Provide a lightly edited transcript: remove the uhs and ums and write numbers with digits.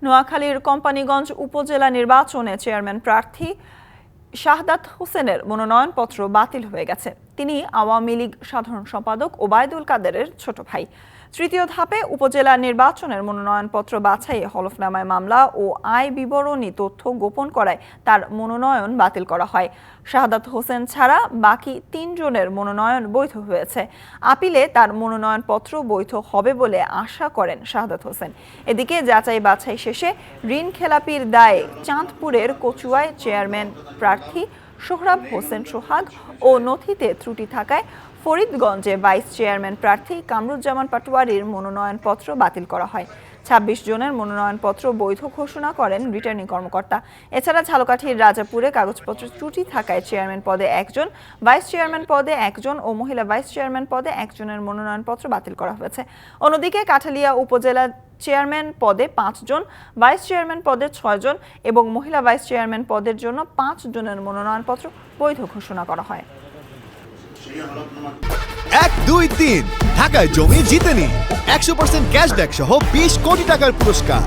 নোয়াখালীর কোম্পানীগঞ্জ উপজেলা নির্বাচনে চেয়ারম্যান প্রার্থী শাহাদাত হোসেনের মনোনয়নপত্র বাতিল হয়ে গেছে। তিনি আওয়ামী লীগ সাধারণ সম্পাদক ওবায়দুল কাদেরের ছোট ভাই। তৃতীয় ধাপে উপজেলা নির্বাচনের মনোনয়নপত্র বাছাইয়ে হলফনামায় মামলা ও আয় বিবরণী তথ্য গোপন করায় তার মনোনয়ন বাতিল করা হয়। শাহাদাত হোসেন ছাড়া বাকি ৩ জনের মনোনয়ন বৈধ হয়েছে। আপিলে তার মনোনয়নপত্র বৈধ হবে বলে আশা করেন শাহাদাত হোসেন। এদিকে যাচাই বাছাই শেষে ঋণ খেলাপির দায়ে চাঁদপুরের কচুয়ায় চেয়ারম্যান প্রার্থী সোহরাব হোসেন সোহাগ ও নথিতে ত্রুটি থাকায় ফরিদগঞ্জে ভাইস চেয়ারম্যান প্রার্থী কামরুজ্জামান পাটোয়ারির মনোনয়নপত্র বাতিল করা হয়। ২৬ জনের মনোনয়নপত্র বৈধ ঘোষণা করেন রিটার্নিং কর্মকর্তা। এছাড়া ঝালকাঠির রাজাপুরে কাগজপত্র ত্রুটি থাকায় চেয়ারম্যান পদে ১ জন, ভাইস চেয়ারম্যান পদে ১ জন ও মহিলা ভাইস চেয়ারম্যান পদে ১ জনের মনোনয়নপত্র বাতিল করা হয়েছে। অন্যদিকে কাঠালিয়া উপজেলা চেয়ারম্যান পদে ৫ জন, ভাইস চেয়ারম্যান পদে ৬ জন এবং মহিলা ভাইস চেয়ারম্যান পদের জন্য ৫ জনের মনোনয়নপত্র বৈধ ঘোষণা করা হয়। ১, ২, ৩ ঢাকায় জমি জিতে নিন ১০০% ক্যাশব্যাক সহ ২০ কোটি টাকার পুরস্কার।